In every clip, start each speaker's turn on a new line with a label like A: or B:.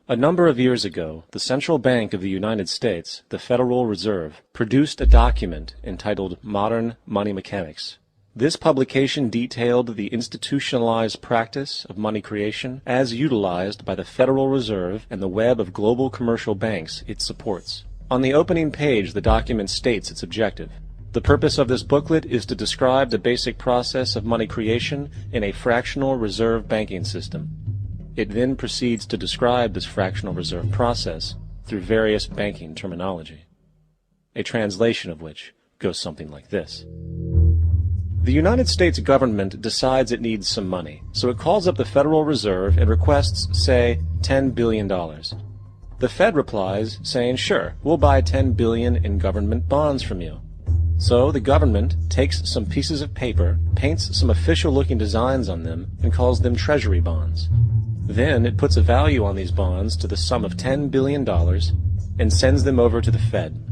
A: A number of years ago, the Central Bank of the United States, the Federal Reserve, produced a document entitled Modern Money Mechanics. This publication detailed the institutionalized practice of money creation as utilized by the Federal Reserve and the web of global commercial banks it supports. On the opening page, the document states its objective. The purpose of this booklet is to describe the basic process of money creation in a fractional reserve banking system. It then proceeds to describe this fractional reserve process through various banking terminology, a translation of which goes something like this. The United States government decides it needs some money, so it calls up the Federal Reserve and requests, say, $10 billion. The Fed replies, saying, sure, we'll buy $10 billion in government bonds from you. So the government takes some pieces of paper, paints some official-looking designs on them, and calls them treasury bonds. Then it puts a value on these bonds to the sum of $10 billion and sends them over to the Fed.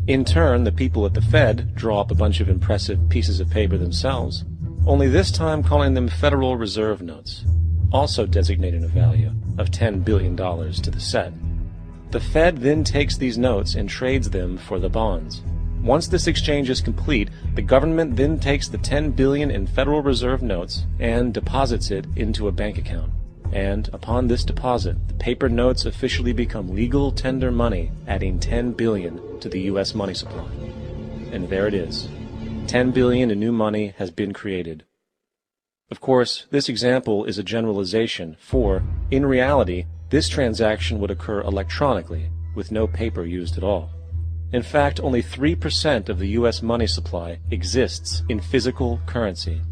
A: In turn, the people at the Fed draw up a bunch of impressive pieces of paper themselves, only this time calling them Federal Reserve notes, also designating a value of $10 billion to the set. The Fed then takes these notes and trades them for the bonds. Once this exchange is complete, the government then takes the $10 billion in Federal Reserve notes and deposits it into a bank account. And upon this deposit, the paper notes officially become legal tender money, adding $10 billion to the U.S. money supply. And there it is. $10 billion in new money has been created. Of course, this example is a generalization, for, in reality, this transaction would occur electronically, with no paper used at all. In fact, only 3% of the U.S. money supply exists in physical currency.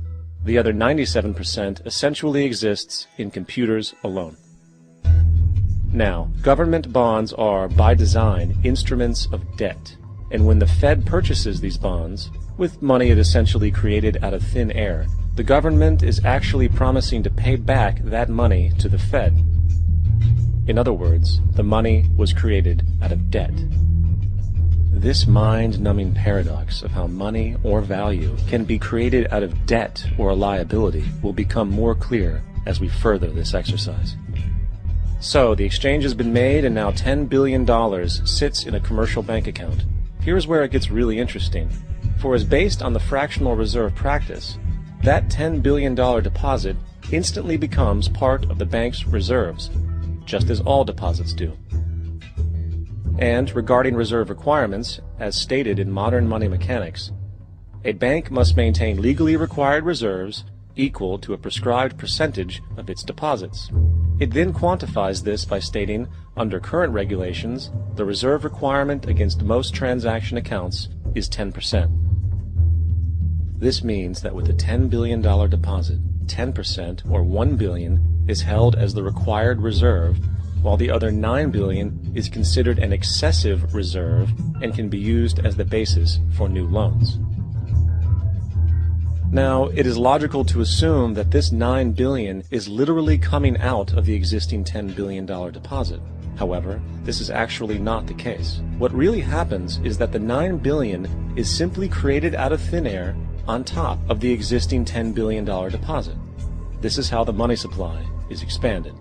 A: The other 97% essentially exists in computers alone. Now, government bonds are, by design, instruments of debt, and when the Fed purchases these bonds, with money it essentially created out of thin air, the government is actually promising to pay back that money to the Fed. In other words, the money was created out of debt. This mind-numbing paradox of how money or value can be created out of debt or a liability will become more clear as we further this exercise. So, the exchange has been made and now $10 billion sits in a commercial bank account. Here's where it gets really interesting. For as based on the fractional reserve practice, that $10 billion deposit instantly becomes part of the bank's reserves, just as all deposits do. And regarding reserve requirements, as stated in Modern Money Mechanics, a bank must maintain legally required reserves equal to a prescribed percentage of its deposits. It then quantifies this by stating, under current regulations, the reserve requirement against most transaction accounts is 10%. This means that with a $10 billion deposit, 10% or $1 billion is held as the required reserve, while the other $9 billion is considered an excessive reserve and can be used as the basis for new loans. Now, it is logical to assume that this $9 billion is literally coming out of the existing $10 billion deposit. However, this is actually not the case. What really happens is that the $9 billion is simply created out of thin air on top of the existing $10 billion deposit. This is how the money supply is expanded.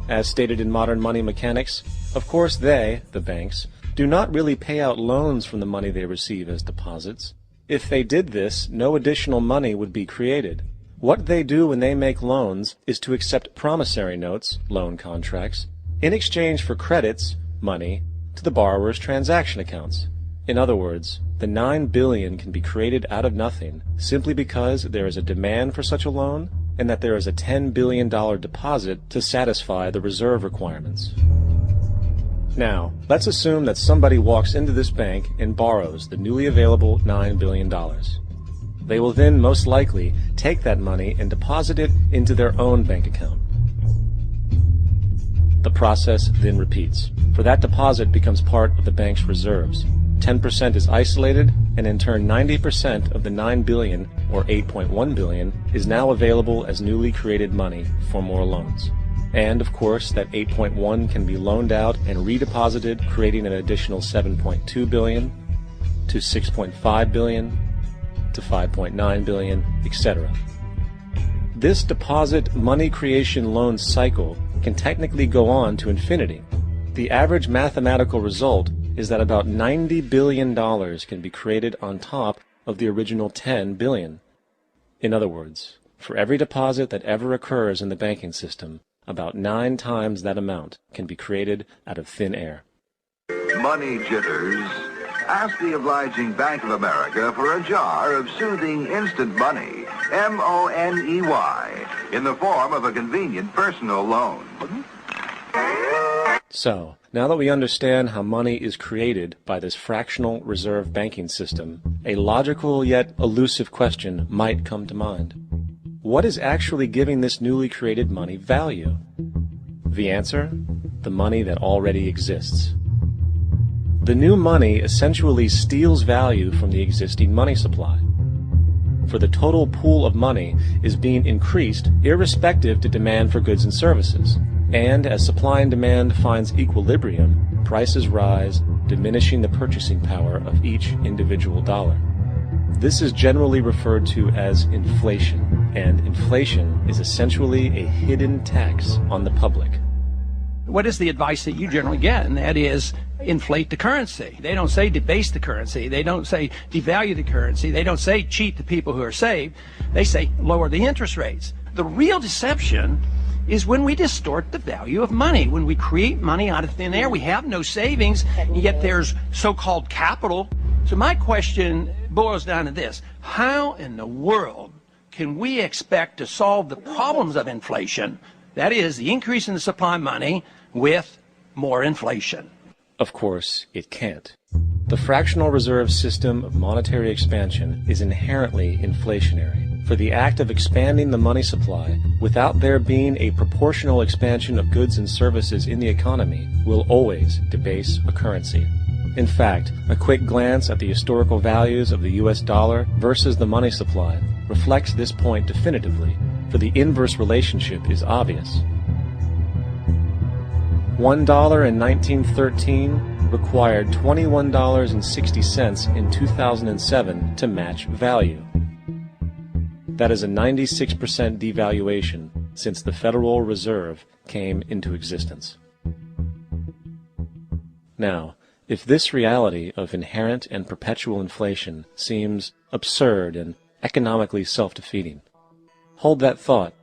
A: As stated in Modern Money Mechanics, of course they, the banks, do not really pay out loans from the money they receive as deposits. If they did this, no additional money would be created. What they do when they make loans is to accept promissory notes, loan contracts, in exchange for credits, money, to the borrower's transaction accounts. In other words, the $9 billion can be created out of nothing simply because there is a demand for such a loan and that there is a $10 billion deposit to satisfy the reserve requirements. Now, let's assume that somebody walks into this bank and borrows the newly available $9 billion. They will then most likely take that money and deposit it into their own bank account. The process then repeats, for that deposit becomes part of the bank's reserves. 10% is isolated, and in turn 90% of the $9 billion, or $8.1 billion, is now available as newly created money for more loans. And, of course, that 8.1 can be loaned out and redeposited, creating an additional 7.2 billion, to 6.5 billion, to 5.9 billion, etc. This deposit money creation loan cycle can technically go on to infinity. The average mathematical result is that about $90 billion can be created on top of the original $10 billion. In other words, for every deposit that ever occurs in the banking system, about 9 times that amount can be created out of thin air.
B: Money jitters? Ask the obliging Bank of America for a jar of soothing instant money, M-O-N-E-Y, in the form of a convenient personal loan.
A: So, now that we understand how money is created by this fractional reserve banking system, a logical yet elusive question might come to mind. What is actually giving this newly created money value? The answer? The money that already exists. The new money essentially steals value from the existing money supply. For the total pool of money is being increased irrespective to demand for goods and services. And as supply and demand finds equilibrium, prices rise, diminishing the purchasing power of each individual dollar. This is generally referred to as inflation, and inflation is essentially a hidden tax on the public.
C: What is the advice that you generally get? And that is, inflate the currency. They don't say debase the currency. They don't say devalue the currency. They don't say cheat the people who are saved. They say lower the interest rates. The real deception is when we distort the value of money. When we create money out of thin air, we have no savings, and yet there's so-called capital. So my question boils down to this: how in the world can we expect to solve the problems of inflation, that is, the increase in the supply of money, with more inflation?
A: Of course, it can't. The fractional reserve system of monetary expansion is inherently inflationary. For the act of expanding the money supply, without there being a proportional expansion of goods and services in the economy, will always debase a currency. In fact, a quick glance at the historical values of the US dollar versus the money supply reflects this point definitively, for the inverse relationship is obvious. $1 in 1913 required $21.60 in 2007 to match value. That is a 96% devaluation since the Federal Reserve came into existence. Now, if this reality of inherent and perpetual inflation seems absurd and economically self-defeating, hold that thought,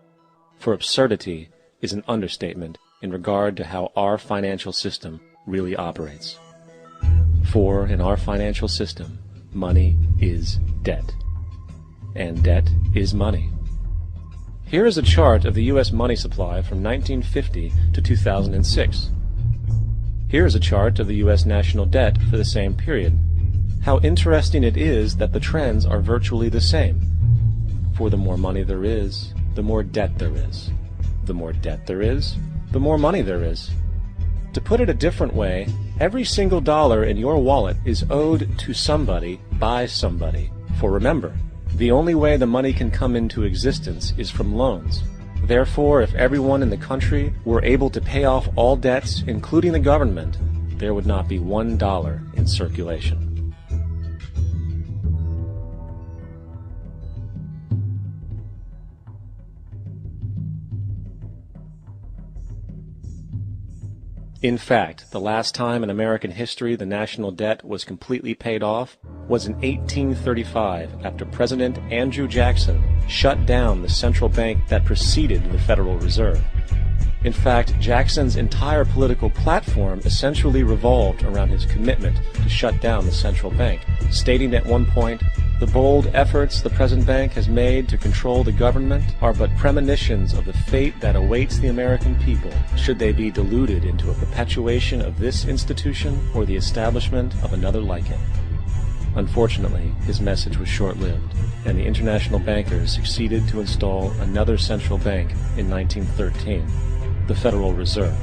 A: for absurdity is an understatement in regard to how our financial system really operates. For in our financial system, money is debt. And debt is money. Here is a chart of the U.S. money supply from 1950 to 2006. Here is a chart of the U.S. national debt for the same period. How interesting it is that the trends are virtually the same. For the more money there is, the more debt there is. The more debt there is, the more money there is. To put it a different way, every single dollar in your wallet is owed to somebody by somebody. For remember, the only way the money can come into existence is from loans. Therefore, if everyone in the country were able to pay off all debts, including the government, there would not be $1 in circulation. In fact, the last time in American history the national debt was completely paid off was in 1835 after President Andrew Jackson shut down the central bank that preceded the Federal Reserve. In fact, Jackson's entire political platform essentially revolved around his commitment to shut down the central bank, stating at one point, "The bold efforts the present bank has made to control the government are but premonitions of the fate that awaits the American people should they be deluded into a perpetuation of this institution or the establishment of another like it." Unfortunately, his message was short-lived, and the international bankers succeeded to install another central bank in 1913, the Federal Reserve.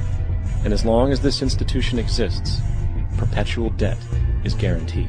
A: And as long as this institution exists, perpetual debt is guaranteed.